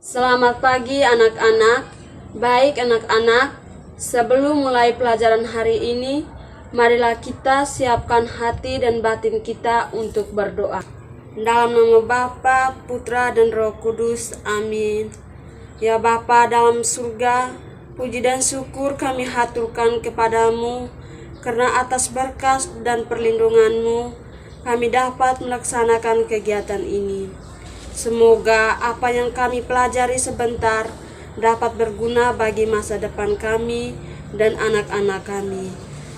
Selamat pagi anak-anak. Baik anak-anak, sebelum mulai pelajaran hari ini, marilah kita siapkan hati dan batin kita untuk berdoa. Dalam nama Bapa, Putra, dan Roh Kudus. Amin. Ya Bapa dalam surga, puji dan syukur kami haturkan kepadamu, karena atas berkat dan perlindunganmu, kami dapat melaksanakan kegiatan ini. Semoga apa yang kami pelajari sebentar dapat berguna bagi masa depan kami dan anak-anak kami.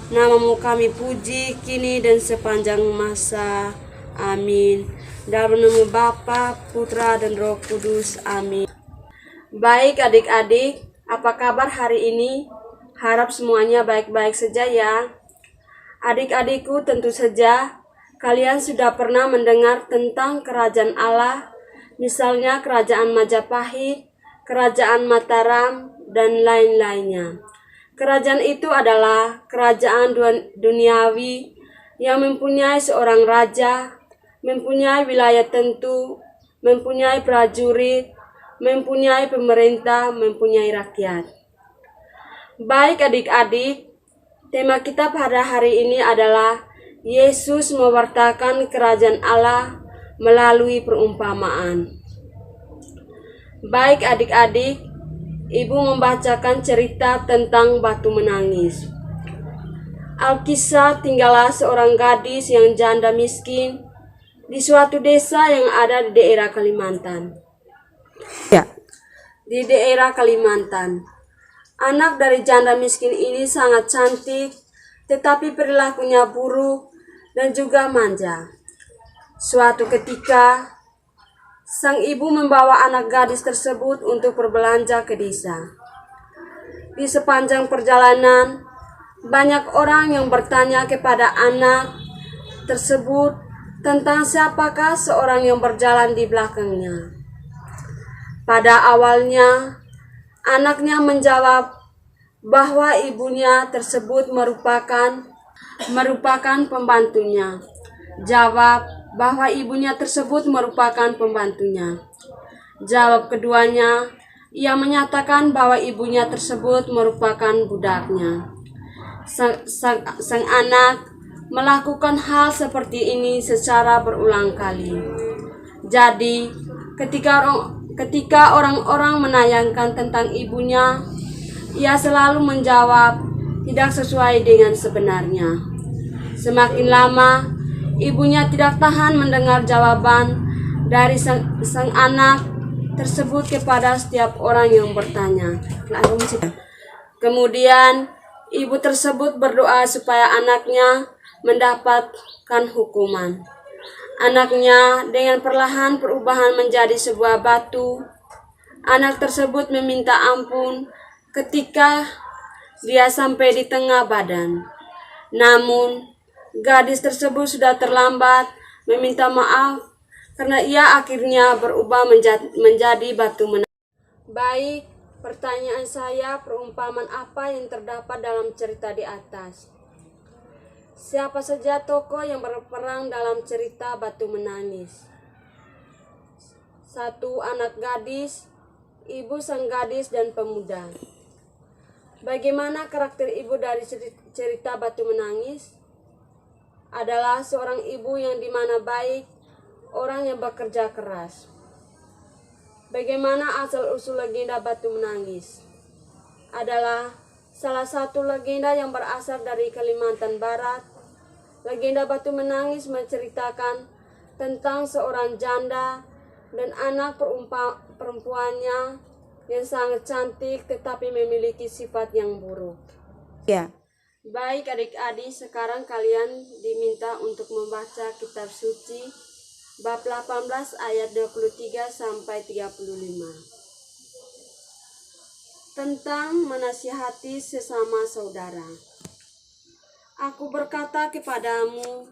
Namamu kami puji kini dan sepanjang masa. Amin. Dalam nama Bapa, Putra, dan Roh Kudus. Amin. Baik adik-adik, apa kabar hari ini? Harap semuanya baik-baik saja ya. Adik-adikku, tentu saja kalian sudah pernah mendengar tentang kerajaan Allah, misalnya kerajaan Majapahit, kerajaan Mataram, dan lain-lainnya. Kerajaan itu adalah kerajaan duniawi yang mempunyai seorang raja, mempunyai wilayah tentu, mempunyai prajurit, mempunyai pemerintah, mempunyai rakyat. Baik adik-adik, tema kita pada hari ini adalah Yesus mewartakan kerajaan Allah melalui perumpamaan. Baik adik-adik, ibu membacakan cerita tentang batu menangis. Alkisah tinggallah seorang gadis yang janda miskin di suatu desa yang ada di daerah Kalimantan. Di daerah Kalimantan, anak dari janda miskin ini sangat cantik, tetapi perilakunya buruk dan juga manja. Suatu ketika, sang ibu membawa anak gadis tersebut untuk berbelanja ke desa. Di sepanjang perjalanan, banyak orang yang bertanya kepada anak tersebut tentang siapakah seorang yang berjalan di belakangnya. Pada awalnya, anaknya menjawab bahwa ibunya tersebut merupakan pembantunya. Jawab bahwa ibunya tersebut merupakan pembantunya. Jawab keduanya, ia menyatakan bahwa ibunya tersebut merupakan budaknya. Sang anak melakukan hal seperti ini secara berulang kali. Jadi, ketika orang-orang menanyakan tentang ibunya, ia selalu menjawab tidak sesuai dengan sebenarnya. Semakin lama, ibunya tidak tahan mendengar jawaban dari sang anak tersebut kepada setiap orang yang bertanya. Kemudian, ibu tersebut berdoa supaya anaknya mendapatkan hukuman. Anaknya dengan perlahan perubahan menjadi sebuah batu. Anak tersebut meminta ampun ketika dia sampai di tengah badan. Namun, gadis tersebut sudah terlambat meminta maaf karena ia akhirnya berubah menjadi batu menangis. Baik, pertanyaan saya, perumpamaan apa yang terdapat dalam cerita di atas? Siapa saja tokoh yang berperan dalam cerita batu menangis? 1. Anak gadis, ibu sang gadis, dan pemuda. Bagaimana karakter ibu dari cerita batu menangis? Adalah seorang ibu yang dimana baik, orang yang bekerja keras. Bagaimana asal-usul legenda batu menangis? Adalah salah satu legenda yang berasal dari Kalimantan Barat. Legenda batu menangis menceritakan tentang seorang janda dan anak perempuannya yang sangat cantik tetapi memiliki sifat yang buruk. Ya. Baik adik-adik, sekarang kalian diminta untuk membaca kitab suci bab 18 ayat 23 sampai 35. Tentang menasihati sesama saudara. Aku berkata kepadamu,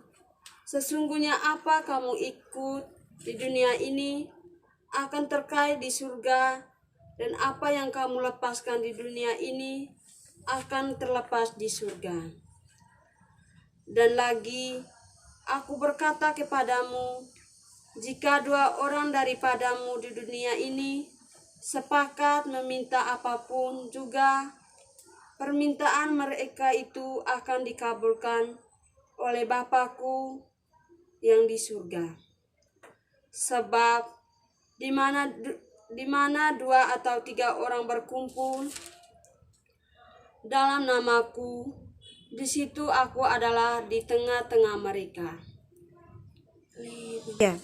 sesungguhnya apa kamu ikut di dunia ini akan terkait di surga, dan apa yang kamu lepaskan di dunia ini akan terlepas di surga. Dan lagi, aku berkata kepadamu, jika 2 orang daripadamu di dunia ini sepakat meminta apapun juga, permintaan mereka itu akan dikabulkan oleh Bapa-Ku yang di surga. Sebab di mana 2 atau 3 orang berkumpul dalam namaku, di situ aku adalah di tengah-tengah mereka. Ya.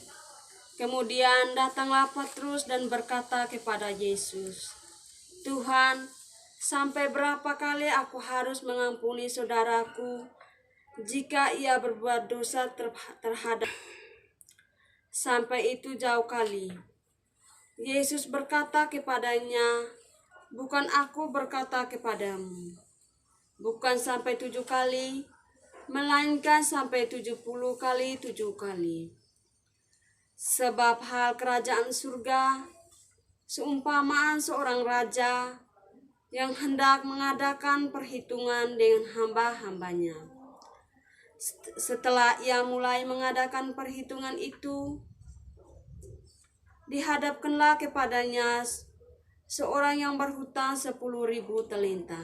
Kemudian datanglah Petrus dan berkata kepada Yesus, "Tuhan, sampai berapa kali aku harus mengampuni saudaraku jika ia berbuat dosa terhadap?" Sampai itu jauh kali. Yesus berkata kepadanya, "Bukan aku berkata kepadamu, bukan sampai 7 kali, melainkan sampai 70 kali 7 kali. Sebab hal kerajaan surga seumpamaan seorang raja yang hendak mengadakan perhitungan dengan hamba-hambanya. Setelah ia mulai mengadakan perhitungan itu, dihadapkanlah kepadanya seorang yang berhutang 10.000 talenta.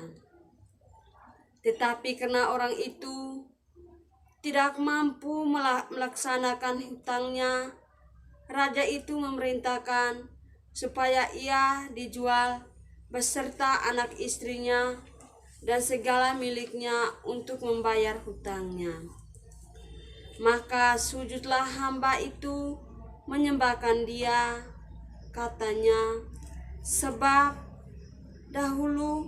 Tetapi karena orang itu tidak mampu melaksanakan hutangnya, raja itu memerintahkan supaya ia dijual beserta anak istrinya dan segala miliknya untuk membayar hutangnya. Maka sujudlah hamba itu menyembahkan dia, katanya, sebab dahulu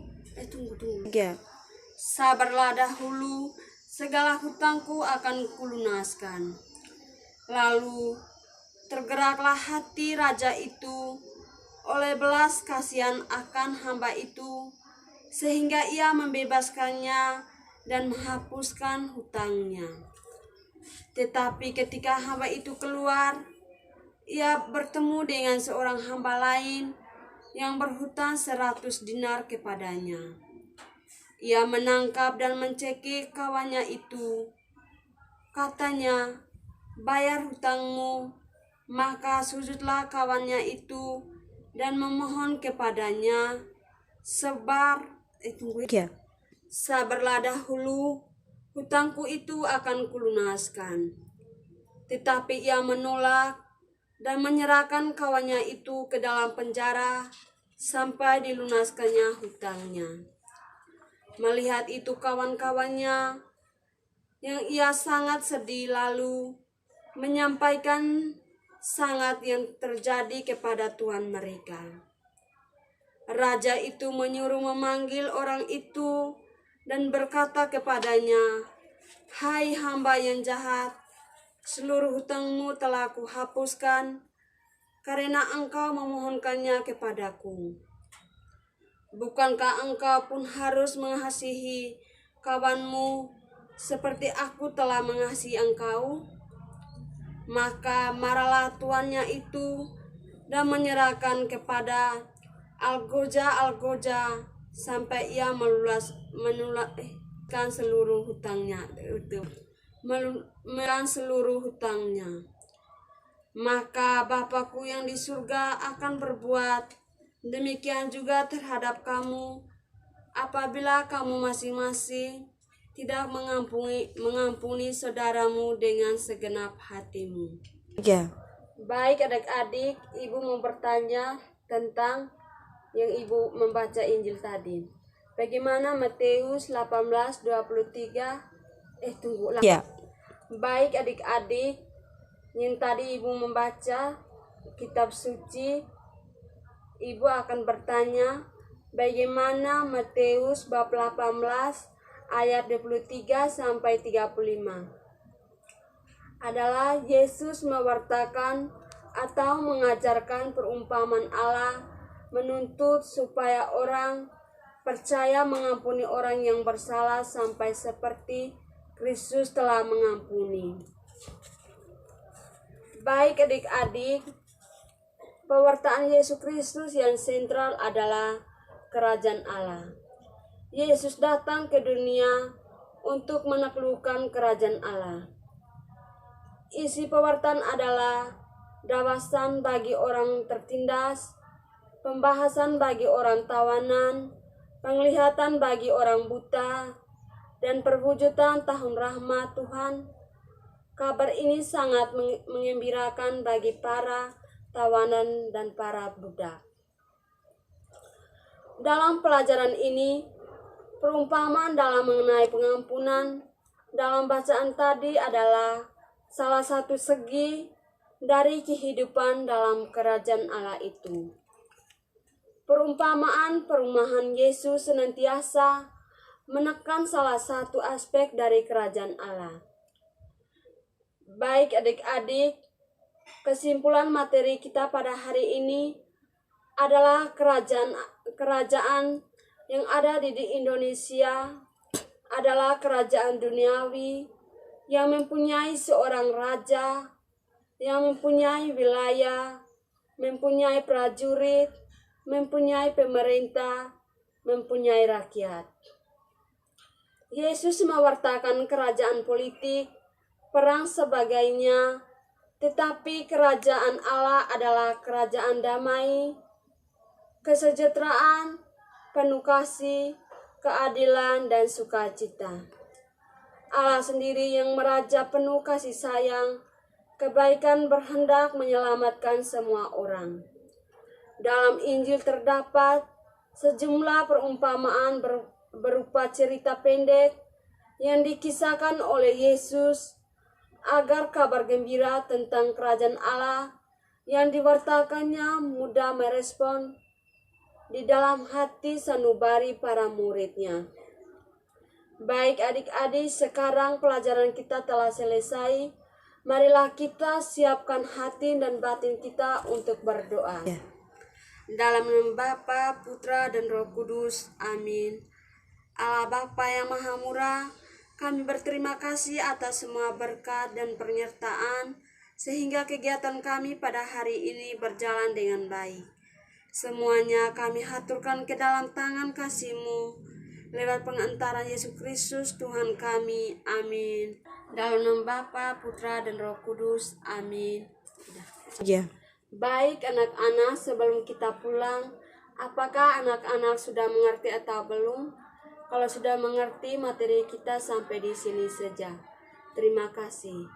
Ya. sabarlah dahulu, segala hutangku akan kulunaskan. Lalu tergeraklah hati raja itu oleh belas kasihan akan hamba itu, sehingga ia membebaskannya dan menghapuskan hutangnya. Tetapi ketika hamba itu keluar, ia bertemu dengan seorang hamba lain yang berhutang 100 dinar kepadanya. Ia menangkap dan mencekik kawannya itu. Katanya, "Bayar hutangmu." Maka sujudlah kawannya itu dan memohon kepadanya, Ya. "Sabarlah dahulu, hutangku itu akan kulunaskan." Tetapi ia menolak dan menyerahkan kawannya itu ke dalam penjara sampai dilunaskannya hutangnya. Melihat itu kawan-kawannya yang ia sangat sedih, lalu menyampaikan sangat yang terjadi kepada Tuhan mereka. Raja itu menyuruh memanggil orang itu dan berkata kepadanya, "Hai hamba yang jahat, seluruh hutangmu telah kuhapuskan karena engkau memohonkannya kepadaku. Bukankah engkau pun harus mengasihi kawanmu seperti aku telah mengasihi engkau?" Maka marahlah tuannya itu dan menyerahkan kepada algoja sampai ia melunaskan seluruh hutangnya. Maka Bapa-Ku yang di surga akan berbuat demikian juga terhadap kamu apabila kamu masing-masing tidak mengampuni saudaramu dengan segenap hatimu. Ya. Baik adik-adik, Ibu mau bertanya tentang yang Ibu membaca Injil tadi. Bagaimana Matius 18:23? Tunggulah. Ya. Baik adik-adik, yang tadi Ibu membaca kitab suci, Ibu akan bertanya bagaimana Matius bab 18 ayat 23 sampai 35. Adalah Yesus mewartakan atau mengajarkan perumpamaan Allah, menuntut supaya orang percaya mengampuni orang yang bersalah sampai seperti Kristus telah mengampuni. Baik adik-adik, pewartaan Yesus Kristus yang sentral adalah kerajaan Allah. Yesus datang ke dunia untuk menaklukkan kerajaan Allah. Isi pewartaan adalah dawasan bagi orang tertindas, pembahasan bagi orang tawanan, penglihatan bagi orang buta, dan perwujudan tahun rahmat Tuhan. Kabar ini sangat mengembirakan bagi para tawanan dan para budak. Dalam pelajaran ini, perumpamaan dalam mengenai pengampunan dalam bacaan tadi adalah salah satu segi dari kehidupan dalam kerajaan Allah itu. Perumpamaan perumahan Yesus senantiasa menekan salah satu aspek dari kerajaan Allah. Baik adik-adik, kesimpulan materi kita pada hari ini adalah kerajaan yang ada di Indonesia adalah kerajaan duniawi yang mempunyai seorang raja, yang mempunyai wilayah, mempunyai prajurit, mempunyai pemerintah, mempunyai rakyat. Yesus mewartakan kerajaan politik, perang sebagainya, tetapi kerajaan Allah adalah kerajaan damai, kesejahteraan, penuh kasih, keadilan, dan sukacita. Allah sendiri yang meraja penuh kasih sayang, kebaikan berhendak menyelamatkan semua orang. Dalam Injil terdapat sejumlah perumpamaan berupa cerita pendek yang dikisahkan oleh Yesus agar kabar gembira tentang kerajaan Allah yang diwartakannya mudah merespon di dalam hati sanubari para muridnya. Baik adik-adik, sekarang pelajaran kita telah selesai. Marilah kita siapkan hati dan batin kita untuk berdoa. Dalam nama Bapa, Putra, dan Roh Kudus. Amin. Allah Bapa yang Maha Murah, kami berterima kasih atas semua berkat dan penyertaan sehingga kegiatan kami pada hari ini berjalan dengan baik. Semuanya kami haturkan ke dalam tangan kasih-Mu lewat pengantaran Yesus Kristus Tuhan kami. Amin. Dalam nama Bapa, Putra, dan Roh Kudus. Amin. Baik anak-anak, sebelum kita pulang, apakah anak-anak sudah mengerti atau belum? Kalau sudah mengerti, materi kita sampai di sini saja. Terima kasih.